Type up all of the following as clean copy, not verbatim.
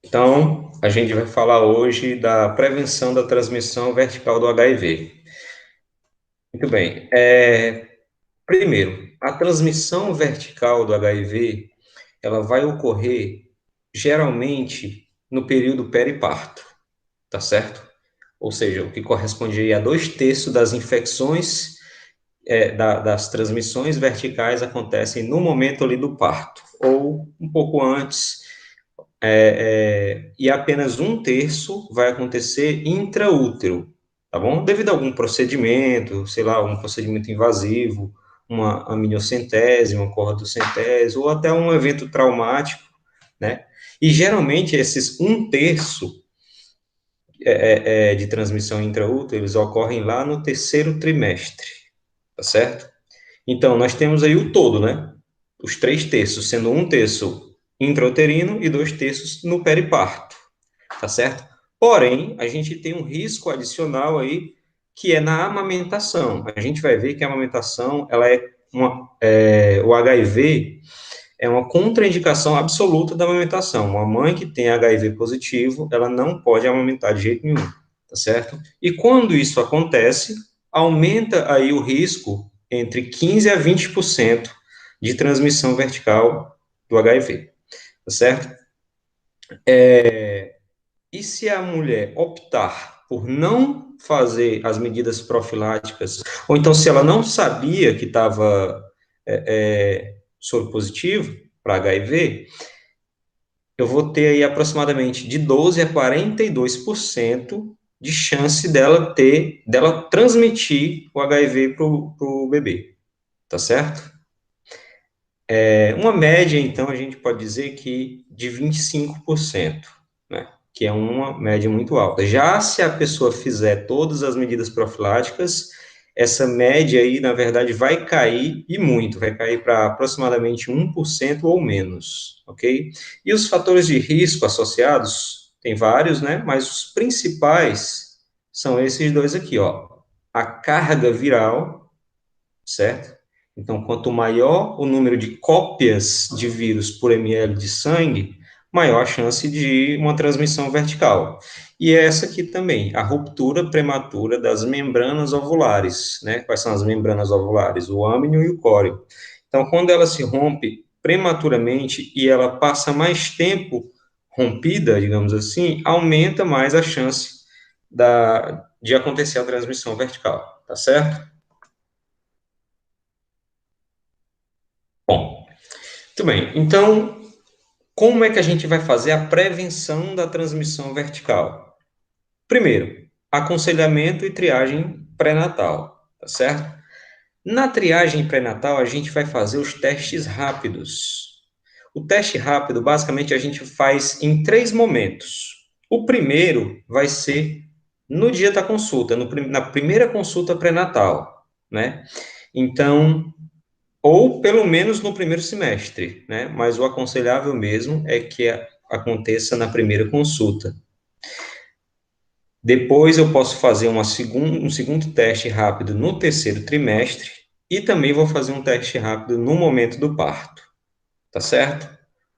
Então, a gente vai falar hoje da prevenção da transmissão vertical do HIV. Muito bem. Primeiro, a transmissão vertical do HIV, ela vai ocorrer geralmente no período periparto, tá certo? Ou seja, o que corresponde aí a 2/3 das infecções, das transmissões verticais acontecem no momento ali do parto, ou um pouco antes, e apenas 1/3 vai acontecer intraútero, tá bom? Devido a algum procedimento, sei lá, um procedimento invasivo, uma amniocentese, uma corticocentese, ou até um evento traumático, né? E geralmente esses 1/3 de transmissão intraútero, eles ocorrem lá no terceiro trimestre, tá certo? Então, nós temos aí o todo, né? Os 3/3, sendo 1/3 intrauterino e 2/3 no periparto, tá certo? Porém, a gente tem um risco adicional aí, que é na amamentação. A gente vai ver que a amamentação, o HIV é uma contraindicação absoluta da amamentação. Uma mãe que tem HIV positivo, ela não pode amamentar de jeito nenhum, tá certo? E quando isso acontece, aumenta aí o risco entre 15 a 20% de transmissão vertical do HIV, tá certo? E se a mulher optar por não fazer as medidas profiláticas, ou então se ela não sabia que estava soro positivo para HIV, eu vou ter aí aproximadamente de 12 a 42% de chance dela transmitir o HIV para o bebê, tá certo? Uma média, então, a gente pode dizer que de 25%, né? Que é uma média muito alta. Já se a pessoa fizer todas as medidas profiláticas, essa média aí, na verdade, vai cair e muito, vai cair para aproximadamente 1% ou menos, ok? E os fatores de risco associados, tem vários, né? Mas os principais são esses dois aqui, ó. A carga viral, certo? Então, quanto maior o número de cópias de vírus por ml de sangue, maior a chance de uma transmissão vertical. E essa aqui também, a ruptura prematura das membranas ovulares, né? Quais são as membranas ovulares? O âmnio e o córeo. Então, quando ela se rompe prematuramente e ela passa mais tempo rompida, digamos assim, aumenta mais a chance de acontecer a transmissão vertical, tá certo? Bom, muito bem. Então, como é que a gente vai fazer a prevenção da transmissão vertical? Primeiro, aconselhamento e triagem pré-natal, tá certo? Na triagem pré-natal, a gente vai fazer os testes rápidos. O teste rápido, basicamente, a gente faz em 3 momentos. O primeiro vai ser no dia da consulta, na primeira consulta pré-natal, né? Então, ou pelo menos no primeiro semestre, né? Mas o aconselhável mesmo é que aconteça na primeira consulta. Depois eu posso fazer um segundo teste rápido no terceiro trimestre e também vou fazer um teste rápido no momento do parto, tá certo?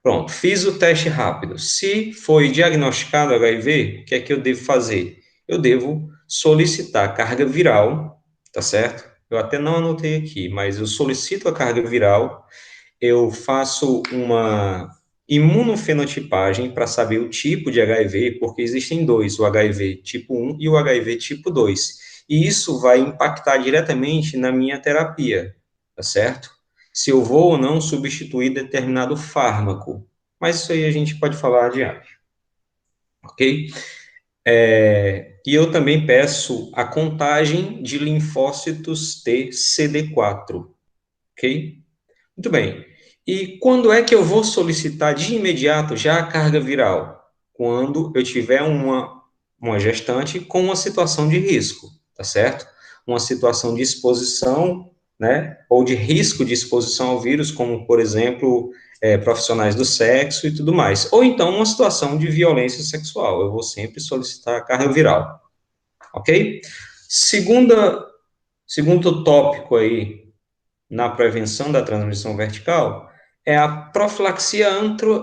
Pronto, fiz o teste rápido. Se foi diagnosticado HIV, o que é que eu devo fazer? Eu devo solicitar carga viral, tá certo? Eu até não anotei aqui, mas eu solicito a carga viral, eu faço uma imunofenotipagem para saber o tipo de HIV, porque existem dois, o HIV tipo 1 e o HIV tipo 2. E isso vai impactar diretamente na minha terapia, tá certo? Se eu vou ou não substituir determinado fármaco. Mas isso aí a gente pode falar adiante, ok? E eu também peço a contagem de linfócitos T CD4, ok? Muito bem. E quando é que eu vou solicitar de imediato já a carga viral? Quando eu tiver uma gestante com uma situação de risco, tá certo? Uma situação de exposição, né? Ou de risco de exposição ao vírus, como, por exemplo, profissionais do sexo e tudo mais. Ou então uma situação de violência sexual. Eu vou sempre solicitar a carga viral, ok? Segunda, segundo tópico aí na prevenção da transmissão vertical é a profilaxia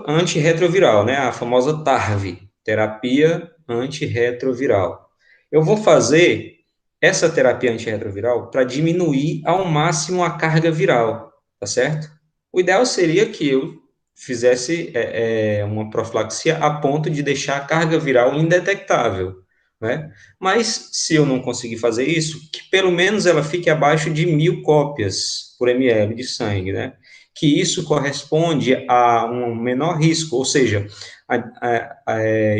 antirretroviral, né? A famosa TARV, terapia antirretroviral. Eu vou fazer essa terapia antirretroviral para diminuir ao máximo a carga viral, tá certo? O ideal seria que eu fizesse uma profilaxia a ponto de deixar a carga viral indetectável, né? Mas se eu não conseguir fazer isso, que pelo menos ela fique abaixo de 1.000 cópias por ml de sangue, né? Que isso corresponde a um menor risco, ou seja,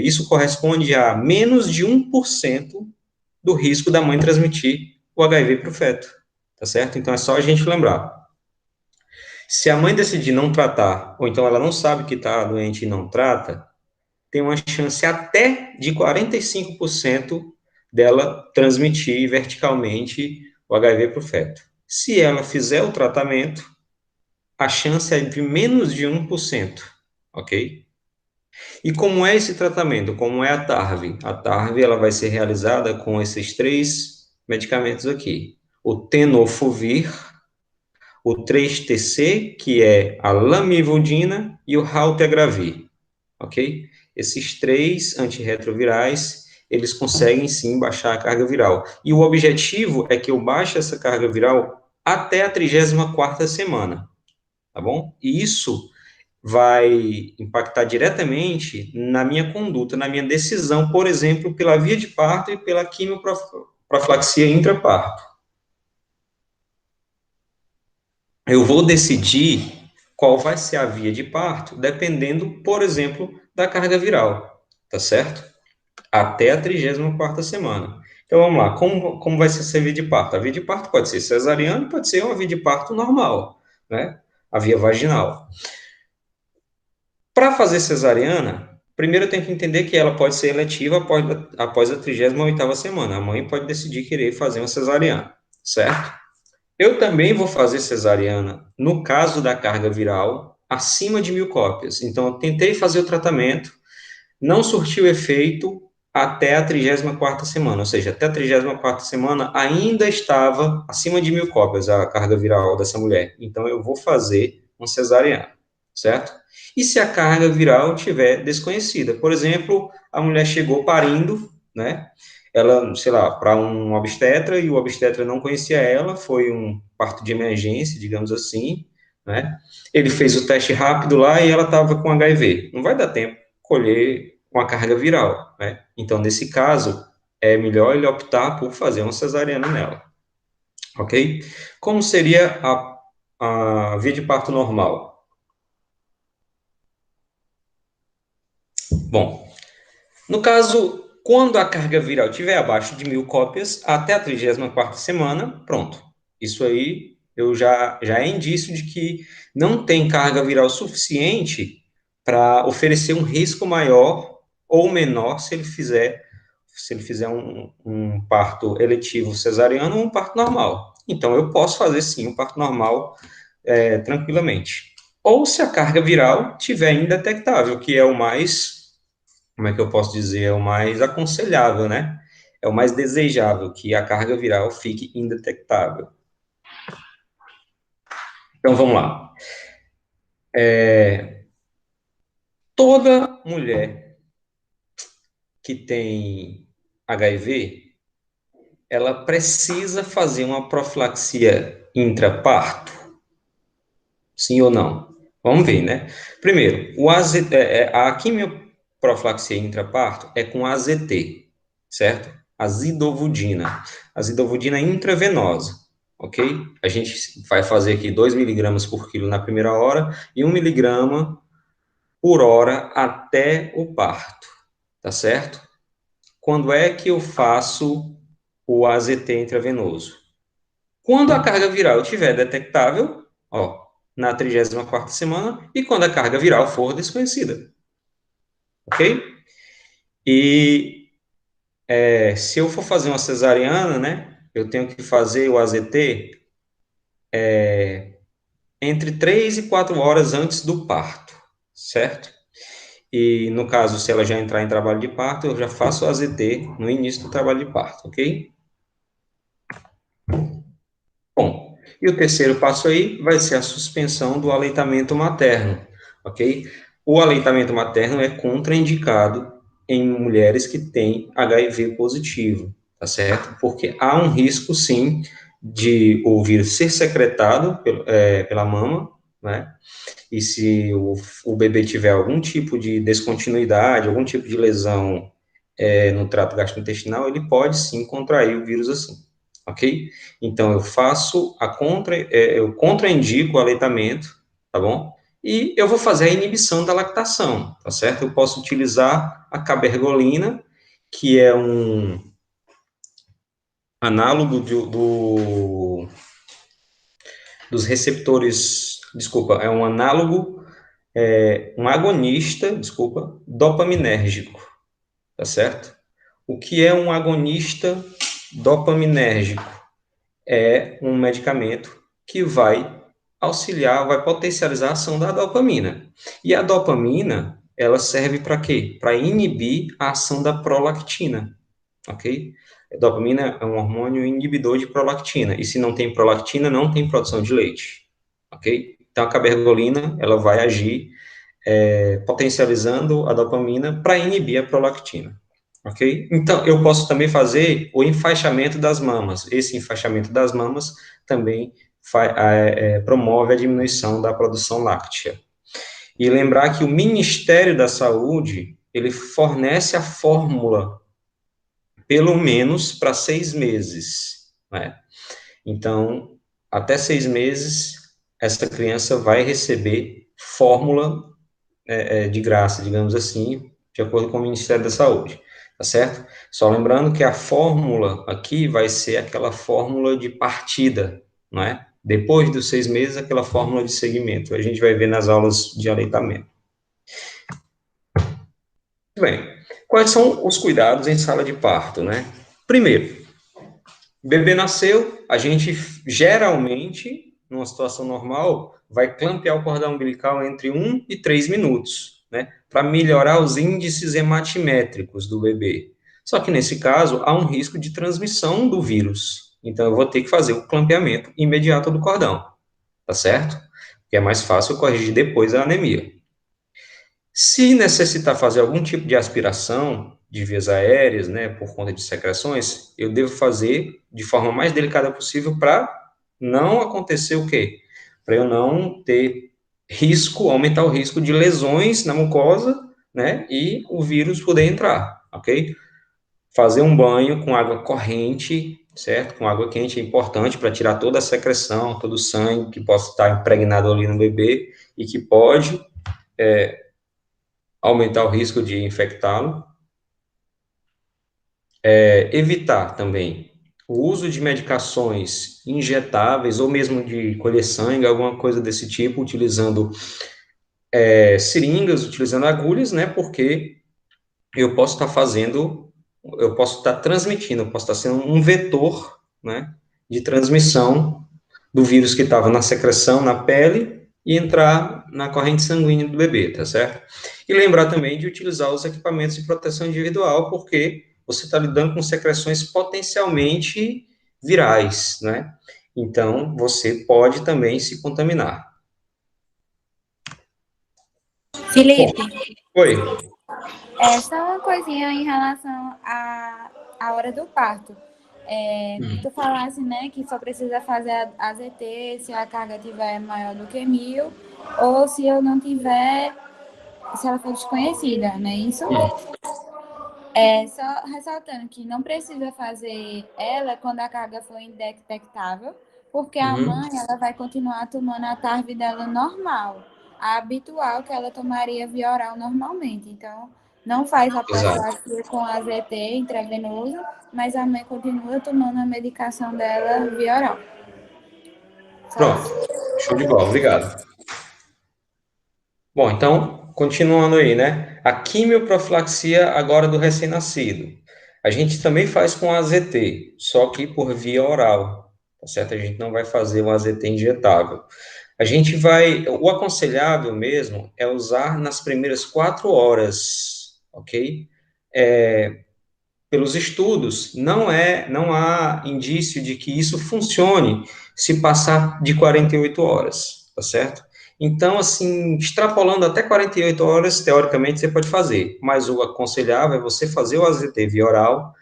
isso corresponde a menos de 1% do risco da mãe transmitir o HIV para o feto, tá certo? Então é só a gente lembrar. Se a mãe decidir não tratar, ou então ela não sabe que está doente e não trata, tem uma chance até de 45% dela transmitir verticalmente o HIV para o feto. Se ela fizer o tratamento, a chance é de menos de 1%, ok? E como é esse tratamento? Como é a TARV? A TARV ela vai ser realizada com esses três medicamentos aqui. O tenofovir, o 3-TC, que é a lamivudina, e o raltegravir, ok? Esses três antirretrovirais, eles conseguem sim baixar a carga viral. E o objetivo é que eu baixe essa carga viral até a 34ª semana, tá bom? E isso vai impactar diretamente na minha conduta, na minha decisão, por exemplo, pela via de parto e pela quimioprofilaxia intraparto. Eu vou decidir qual vai ser a via de parto, dependendo, por exemplo, da carga viral, tá certo? Até a 34ª semana. Então, vamos lá, como vai ser essa via de parto? A via de parto pode ser cesariana, pode ser uma via de parto normal, né? A via vaginal. Para fazer cesariana, primeiro eu tenho que entender que ela pode ser eletiva após a 38ª semana. A mãe pode decidir querer fazer uma cesariana, certo? Eu também vou fazer cesariana no caso da carga viral acima de 1.000 cópias. Então, eu tentei fazer o tratamento, não surtiu efeito até a 34ª semana, ou seja, até a 34ª semana ainda estava acima de 1.000 cópias a carga viral dessa mulher. Então, eu vou fazer uma cesariana, certo? E se a carga viral estiver desconhecida? Por exemplo, a mulher chegou parindo, né? Ela, sei lá, para um obstetra, e o obstetra não conhecia ela, foi um parto de emergência, digamos assim, né? Ele fez o teste rápido lá e ela estava com HIV. Não vai dar tempo de colher com a carga viral, né? Então, nesse caso, é melhor ele optar por fazer uma cesariana nela, ok? Como seria a via de parto normal? Bom, no caso, quando a carga viral estiver abaixo de 1.000 cópias, até a 34ª semana, pronto. Isso aí já é indício de que não tem carga viral suficiente para oferecer um risco maior ou menor se ele fizer um parto eletivo cesariano ou um parto normal. Então, eu posso fazer sim um parto normal tranquilamente. Ou se a carga viral tiver indetectável, que é o mais, como é que eu posso dizer, é o mais aconselhável, né? É o mais desejável, que a carga viral fique indetectável. Então, vamos lá. Toda mulher que tem HIV, ela precisa fazer uma profilaxia intraparto? Sim ou não? Vamos ver, né? Primeiro, a quimioprofilaxia intraparto é com AZT, certo? Azidovudina. Azidovudina intravenosa, ok? A gente vai fazer aqui 2 miligramas por quilo na primeira hora e 1 miligrama por hora até o parto, tá certo? Quando é que eu faço o AZT intravenoso? Quando a carga viral estiver detectável, ó, na 34ª semana, e quando a carga viral for desconhecida, ok? E se eu for fazer uma cesariana, né, eu tenho que fazer o AZT entre 3 e 4 horas antes do parto, certo? E no caso, se ela já entrar em trabalho de parto, eu já faço o AZT no início do trabalho de parto, ok? Bom, E o terceiro passo aí vai ser a suspensão do aleitamento materno, ok? O aleitamento materno é contraindicado em mulheres que têm HIV positivo, tá certo? Porque há um risco, sim, de o vírus ser secretado pela mama, né? E se o bebê tiver algum tipo de descontinuidade, algum tipo de lesão no trato gastrointestinal, ele pode sim contrair o vírus assim, ok? Então eu faço eu contraindico o aleitamento, tá bom? E eu vou fazer a inibição da lactação, tá certo? Eu posso utilizar a cabergolina, que é um análogo dos receptores, desculpa, é um análogo, um agonista, desculpa, dopaminérgico, tá certo? O que é um agonista dopaminérgico? É um medicamento que vai auxiliar, vai potencializar a ação da dopamina. E a dopamina, ela serve para quê? Para inibir a ação da prolactina, ok? A dopamina é um hormônio inibidor de prolactina, e se não tem prolactina, não tem produção de leite, ok? Então, a cabergolina, ela vai agir potencializando a dopamina para inibir a prolactina, ok? Então, eu posso também fazer o enfaixamento das mamas. Esse enfaixamento das mamas também promove a diminuição da produção láctea. E lembrar que o Ministério da Saúde, ele fornece a fórmula, pelo menos para 6 meses, né? Então, até 6 meses, essa criança vai receber fórmula de graça, digamos assim, de acordo com o Ministério da Saúde, tá certo? Só lembrando que a fórmula aqui vai ser aquela fórmula de partida, não é? Depois dos 6 meses, aquela fórmula de segmento. A gente vai ver nas aulas de aleitamento. Muito bem. Quais são os cuidados em sala de parto, né? Primeiro, o bebê nasceu, a gente geralmente, numa situação normal, vai clampear o cordão umbilical entre 1 e 3 minutos, né, para melhorar os índices hematimétricos do bebê. Só que nesse caso, há um risco de transmissão do vírus. Então, eu vou ter que fazer o clampeamento imediato do cordão, tá certo? Porque é mais fácil corrigir depois a anemia. Se necessitar fazer algum tipo de aspiração de vias aéreas, né, por conta de secreções, eu devo fazer de forma mais delicada possível para não acontecer o quê? Para eu não ter risco, aumentar o risco de lesões na mucosa, né, e o vírus poder entrar, ok? Fazer um banho com água corrente, certo? Com água quente é importante para tirar toda a secreção, todo o sangue que possa estar impregnado ali no bebê e que pode aumentar o risco de infectá-lo. Evitar também o uso de medicações injetáveis ou mesmo de colher sangue, alguma coisa desse tipo, utilizando seringas, utilizando agulhas, né? Porque eu posso estar eu posso estar transmitindo, eu posso estar sendo um vetor, né? De transmissão do vírus que estava na secreção, na pele, e entrar na corrente sanguínea do bebê, tá certo? E lembrar também de utilizar os equipamentos de proteção individual, porque você está lidando com secreções potencialmente virais, né? Então, você pode também se contaminar. Bom, Felipe, oi. só uma coisinha em relação à hora do parto. Tu falasse, né, que só precisa fazer a AZT se a carga tiver maior do que 1.000, ou se eu não tiver, se ela for desconhecida, não é isso? Só ressaltando que não precisa fazer ela quando a carga for indetectável, porque a Uhum. mãe ela vai continuar tomando a TARV dela normal, a habitual que ela tomaria via oral normalmente. Então, não faz a Exato. profilaxia com AZT intravenoso, mas a mãe continua tomando a medicação dela via oral. Só Pronto. isso. Show de bola. Obrigado. Bom, então, continuando aí, né? A quimioprofilaxia agora do recém-nascido. A gente também faz com AZT, só que por via oral, tá certo? A gente não vai fazer o AZT injetável. O aconselhável mesmo é usar nas primeiras 4 horas, ok? pelos estudos, não há indício de que isso funcione se passar de 48 horas, tá certo? Então, assim, extrapolando até 48 horas, teoricamente você pode fazer, mas o aconselhável é você fazer o AZT via oral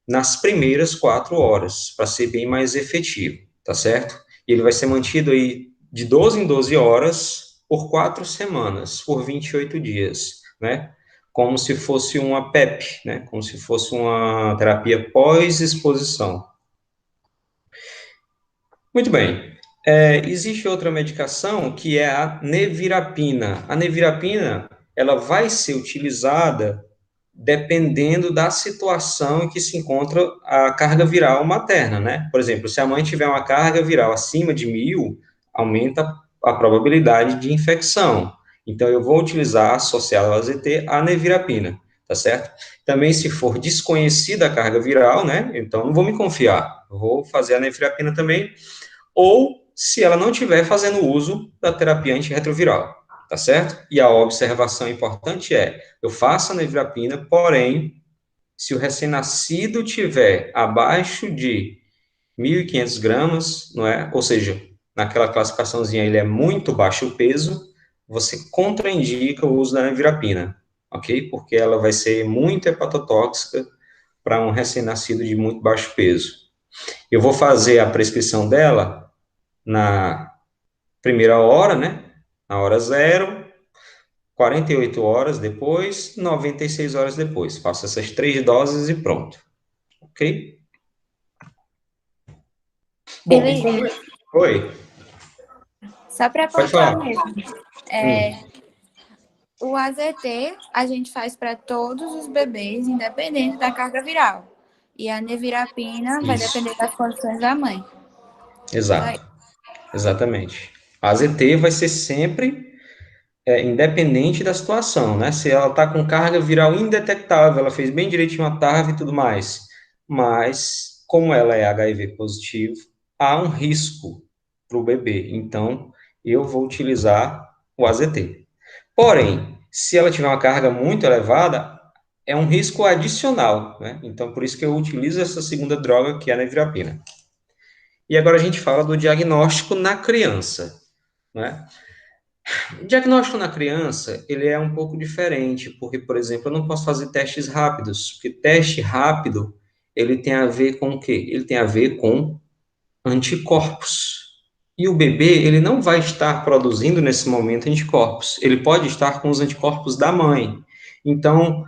nas primeiras 4 horas, para ser bem mais efetivo, tá certo? E ele vai ser mantido aí de 12 em 12 horas por 4 semanas, por 28 dias, né? Como se fosse uma PEP, né? Como se fosse uma terapia pós-exposição. Muito bem. Existe outra medicação que é a nevirapina. A nevirapina, ela vai ser utilizada dependendo da situação em que se encontra a carga viral materna, né? Por exemplo, se a mãe tiver uma carga viral acima de 1.000, aumenta a probabilidade de infecção. Então, eu vou utilizar, associado ao AZT, a nevirapina, tá certo? Também, se for desconhecida a carga viral, né? Então, não vou me confiar. Eu vou fazer a nevirapina também, ou se ela não estiver fazendo uso da terapia antirretroviral, tá certo? E a observação importante é, eu faço a nevirapina, porém, se o recém-nascido tiver abaixo de 1.500 gramas, não é? Ou seja, naquela classificaçãozinha ele é muito baixo o peso, você contraindica o uso da nevirapina, ok? Porque ela vai ser muito hepatotóxica para um recém-nascido de muito baixo peso. Eu vou fazer a prescrição dela na primeira hora, né? Na hora zero, 48 horas depois, 96 horas depois. Faço essas 3 doses e pronto. Ok? Bom, e Felipe, como é? Oi, só para pode pontuar falar. mesmo, o AZT a gente faz para todos os bebês, independente da carga viral. E a nevirapina vai Isso, depender das condições da mãe. Só exato, isso. exatamente. A AZT vai ser sempre independente da situação, né? Se ela está com carga viral indetectável, ela fez bem direitinho a TARV e tudo mais, mas como ela é HIV positivo, há um risco para o bebê, então eu vou utilizar o AZT. Porém, se ela tiver uma carga muito elevada, é um risco adicional, né? Então, por isso que eu utilizo essa segunda droga, que é a nevirapina. E agora a gente fala do diagnóstico na criança, né? O diagnóstico na criança, ele é um pouco diferente, porque, por exemplo, eu não posso fazer testes rápidos, porque teste rápido, ele tem a ver com o quê? Ele tem a ver com anticorpos. E o bebê, ele não vai estar produzindo nesse momento anticorpos, ele pode estar com os anticorpos da mãe. Então,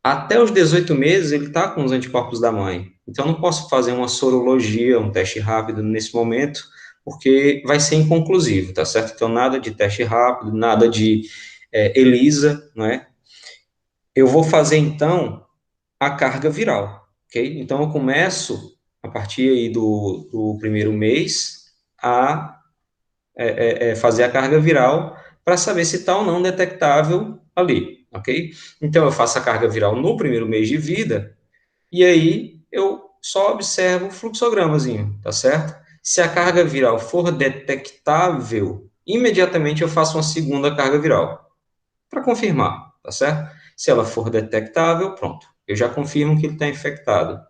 até os 18 meses, ele está com os anticorpos da mãe. Então, eu não posso fazer uma sorologia, um teste rápido nesse momento, porque vai ser inconclusivo, tá certo? Então, nada de teste rápido, nada de ELISA, não é? Eu vou fazer, então, a carga viral, ok? Então, eu começo, a partir aí do primeiro mês, a fazer a carga viral para saber se está ou não detectável ali, ok? Então, eu faço a carga viral no primeiro mês de vida, e aí eu só observo o fluxogramazinho, tá certo? Se a carga viral for detectável, imediatamente eu faço uma segunda carga viral, para confirmar, tá certo? Se ela for detectável, pronto, eu já confirmo que ele está infectado.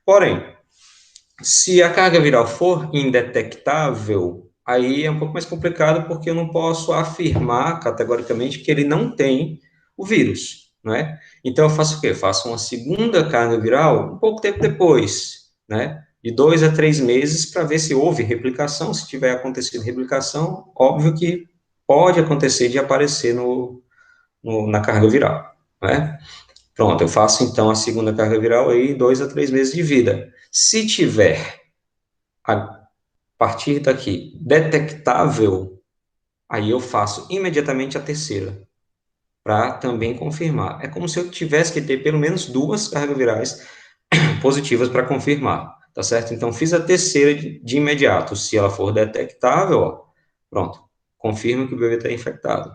Porém, se a carga viral for indetectável, aí é um pouco mais complicado porque eu não posso afirmar categoricamente que ele não tem o vírus, não é? Então eu faço o quê? Eu faço uma segunda carga viral um pouco tempo depois, né? De 2 a 3 meses para ver se houve replicação. Se tiver acontecido replicação, óbvio que pode acontecer de aparecer na carga viral, né? Pronto, eu faço então a segunda carga viral aí, 2 a 3 meses de vida. Se tiver a partir daqui detectável, aí eu faço imediatamente a terceira, para também confirmar. É como se eu tivesse que ter pelo menos 2 cargas virais positivas para confirmar, tá certo? Então, fiz a terceira de imediato. Se ela for detectável, ó, pronto, confirma que o bebê está infectado.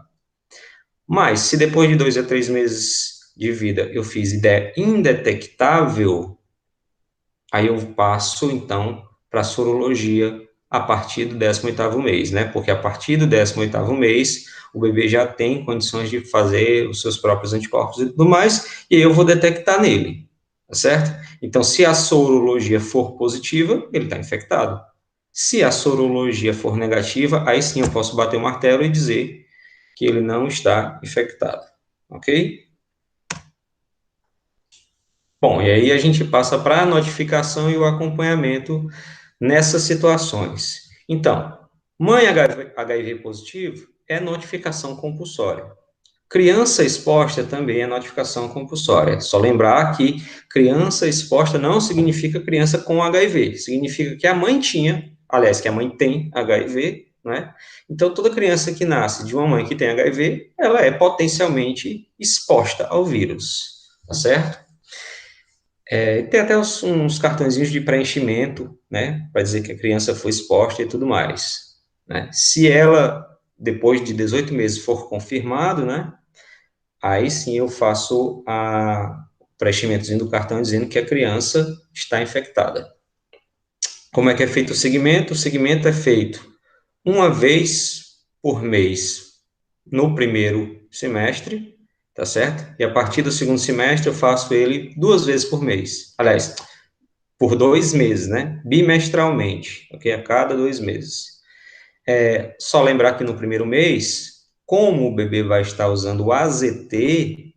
Mas, se depois de 2 a 3 meses de vida eu fiz e der indetectável, aí eu passo, então, para a sorologia a partir do 18º mês, né? Porque a partir do 18º mês, o bebê já tem condições de fazer os seus próprios anticorpos e tudo mais, e aí eu vou detectar nele. tá certo? Então, se a sorologia for positiva, ele está infectado. Se a sorologia for negativa, aí sim eu posso bater o martelo e dizer que ele não está infectado, ok? Bom, e aí a gente passa para a notificação e o acompanhamento nessas situações. Então, mãe HIV positivo é notificação compulsória. Criança exposta também é notificação compulsória. Só lembrar que criança exposta não significa criança com HIV, significa que a mãe tinha, aliás, que a mãe tem HIV, né? Então, toda criança que nasce de uma mãe que tem HIV, ela é potencialmente exposta ao vírus, tá certo? Tem até uns cartõezinhos de preenchimento, né, para dizer que a criança foi exposta e tudo mais, né? Se ela, depois de 18 meses, for confirmado, né, aí sim eu faço o preenchimentozinho do cartão dizendo que a criança está infectada. Como é que é feito o segmento? O segmento é feito uma vez por mês no primeiro semestre, tá certo? E a partir do segundo semestre eu faço ele 2 vezes por mês. Aliás, por 2 meses, né? Bimestralmente, ok? A cada 2 meses. Só lembrar que no primeiro mês, como o bebê vai estar usando o AZT,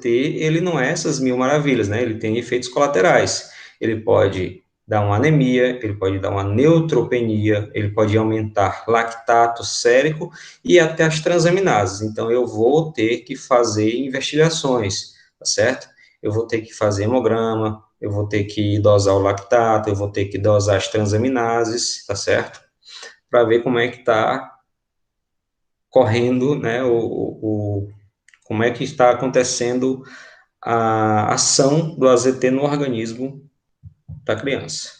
ele não é essas mil maravilhas, né? Ele tem efeitos colaterais. Ele pode dar uma anemia, ele pode dar uma neutropenia, ele pode aumentar lactato sérico e até as transaminases. Então, eu vou ter que fazer investigações, tá certo? Eu vou ter que fazer hemograma, eu vou ter que dosar o lactato, eu vou ter que dosar as transaminases, tá certo? Para ver como é que está correndo, né, como é que está acontecendo a ação do AZT no organismo da criança.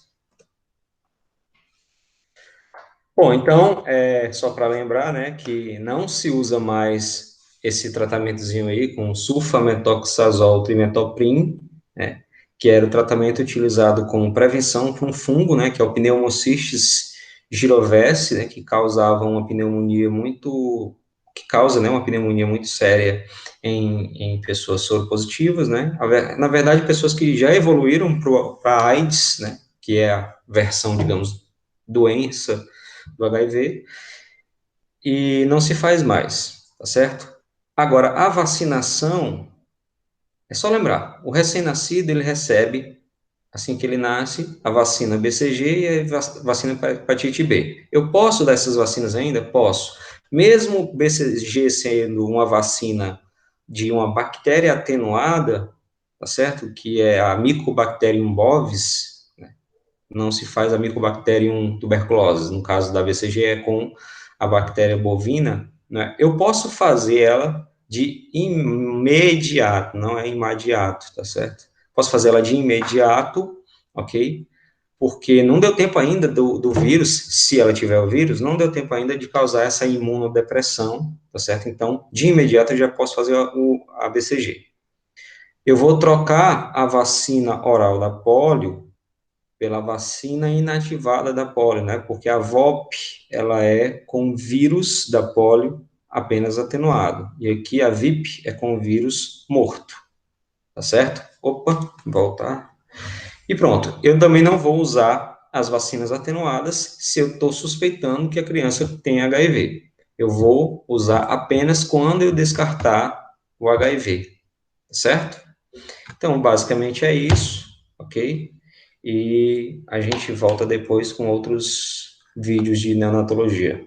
Bom, então, só para lembrar, né, que não se usa mais esse tratamentozinho aí com sulfametoxazol trimetoprim, né, que era o tratamento utilizado como prevenção para um fungo, né, que é o Pneumocystis gyrovese, né, que causava uma pneumonia que causa, né, uma pneumonia muito séria em pessoas soropositivas, né, na verdade, pessoas que já evoluíram para AIDS, né, que é a versão, digamos, doença do HIV, e não se faz mais, tá certo? Agora, a vacinação, é só lembrar, o recém-nascido, ele recebe, assim que ele nasce, a vacina BCG e a vacina para hepatite B. Eu posso dar essas vacinas ainda? Posso. Mesmo BCG sendo uma vacina de uma bactéria atenuada, tá certo? Que é a Mycobacterium bovis, não se faz a Mycobacterium tuberculosis, no caso da BCG é com a bactéria bovina, né? Eu posso fazer ela de imediato, não é imediato, tá certo? Posso fazer ela de imediato, ok? Porque não deu tempo ainda do vírus, se ela tiver o vírus, não deu tempo ainda de causar essa imunodepressão, tá certo? Então, de imediato eu já posso fazer a BCG. Eu vou trocar a vacina oral da polio pela vacina inativada da polio, né? Porque a VOP, ela é com vírus da polio apenas atenuado. E aqui a VIP é com vírus morto. Tá certo? Opa, voltar. E pronto. Eu também não vou usar as vacinas atenuadas se eu estou suspeitando que a criança tem HIV. Eu vou usar apenas quando eu descartar o HIV. Tá certo? Então, basicamente é isso, ok? E a gente volta depois com outros vídeos de neonatologia.